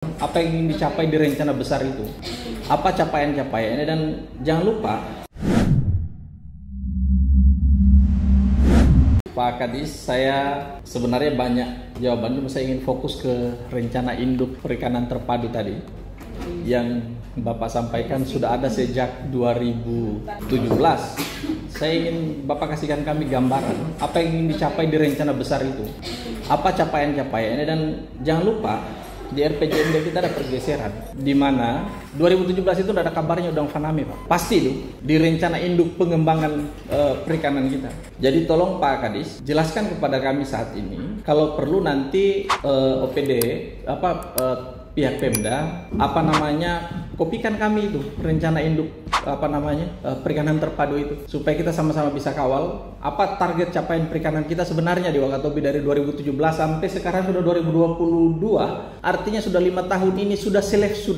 apa yang ingin dicapai di rencana besar itu, apa capaian-capaiannya, dan jangan lupa Pak Kadis, saya sebenarnya banyak jawaban, cuma saya ingin fokus ke rencana induk perikanan terpadu tadi yang Bapak sampaikan sudah ada sejak 2017. Saya ingin Bapak kasihkan kami gambaran apa yang ingin dicapai di rencana besar itu, apa capaian-capaiannya, dan jangan lupa di RPJMD kita ada pergeseran, di mana 2017 itu udah ada kabarnya Udang Faname, Pak. Pasti itu di rencana induk pengembangan perikanan kita. Jadi tolong Pak Kadis jelaskan kepada kami saat ini, kalau perlu nanti OPD pihak Pemda kopikan kami itu rencana induk perikanan terpadu itu, supaya kita sama-sama bisa kawal apa target capaian perikanan kita sebenarnya di Wakatobi dari 2017 sampai sekarang sudah 2022. Artinya sudah 5 tahun ini sudah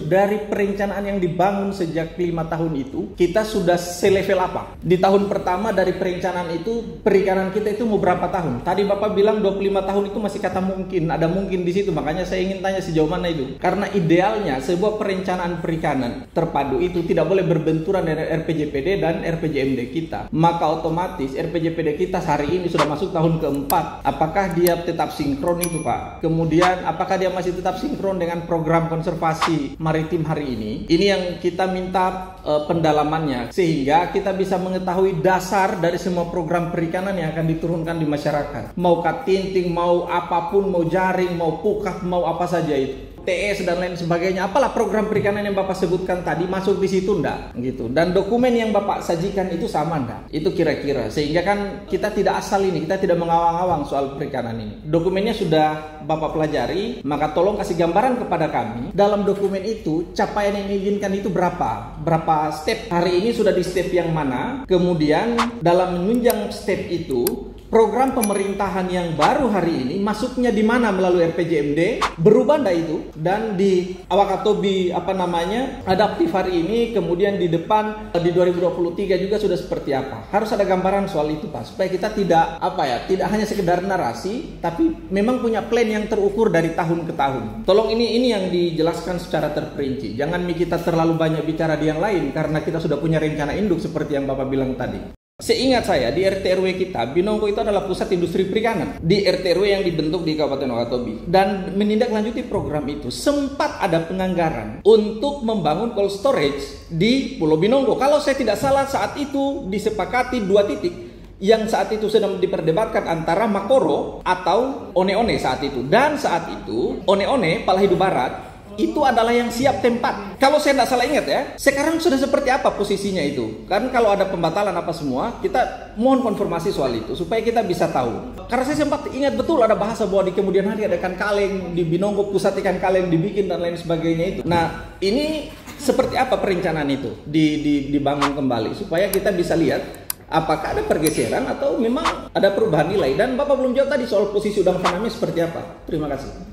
dari perencanaan yang dibangun sejak 5 tahun itu, kita sudah selevel apa? Di tahun pertama dari perencanaan itu perikanan kita itu mau berapa tahun? Tadi Bapak bilang 25 tahun itu masih kata mungkin, ada mungkin di situ. Makanya saya ingin tanya sejauh mana itu. Karena idealnya sebuah perencanaan perikanan terpadu itu tidak boleh berbenturan dengan RPJPD dan RPJMD kita. Maka otomatis RPJPD kita hari ini sudah masuk tahun keempat. Apakah dia tetap sinkron itu, Pak? Kemudian apakah dia masih tetap sinkron dengan program konservasi maritim hari ini? Ini yang kita minta pendalamannya, sehingga kita bisa mengetahui dasar dari semua program perikanan yang akan diturunkan di masyarakat. Mau katinting, mau apapun, mau jaring, mau pukat, mau apa saja itu, TS dan lain sebagainya, apalah program perikanan yang Bapak sebutkan tadi masuk di situ enggak gitu, dan dokumen yang Bapak sajikan itu sama enggak, itu kira-kira, sehingga kan kita tidak asal ini, kita tidak mengawang-awang soal perikanan ini. Dokumennya sudah Bapak pelajari, maka tolong kasih gambaran kepada kami dalam dokumen itu capaian yang diinginkan itu berapa step, hari ini sudah di step yang mana, kemudian dalam menunjang step itu program pemerintahan yang baru hari ini masuknya di mana melalui RPJMD, berubah enggak itu, dan di Wakatobi adaptif hari ini, kemudian di depan di 2023 juga sudah seperti apa. Harus ada gambaran soal itu, Pak, supaya kita tidak hanya sekedar narasi, tapi memang punya plan yang terukur dari tahun ke tahun. Tolong ini yang dijelaskan secara terperinci. Jangan kita terlalu banyak bicara di yang lain karena kita sudah punya rencana induk seperti yang Bapak bilang tadi. Seingat saya di RT RW kita, Binonggo itu adalah pusat industri perikanan di RT RW yang dibentuk di Kabupaten Wakatobi, dan menindaklanjuti program itu sempat ada penganggaran untuk membangun cold storage di Pulau Binonggo. Kalau saya tidak salah saat itu disepakati 2 titik yang saat itu sedang diperdebatkan antara Makoro atau One-One saat itu, dan saat itu One-One Palahidu Barat itu adalah yang siap tempat. Kalau saya tidak salah ingat ya, sekarang sudah seperti apa posisinya itu? Kan kalau ada pembatalan apa semua, kita mohon konfirmasi soal itu supaya kita bisa tahu. Karena saya sempat ingat betul ada bahasa bahwa di kemudian hari ada ikan kaleng di Binonggo, pusat ikan kaleng dibikin dan lain sebagainya itu. Nah, ini seperti apa perencanaan itu dibangun kembali supaya kita bisa lihat apakah ada pergeseran atau memang ada perubahan nilai. Dan Bapak belum jawab tadi soal posisi Udang Faname seperti apa. Terima kasih.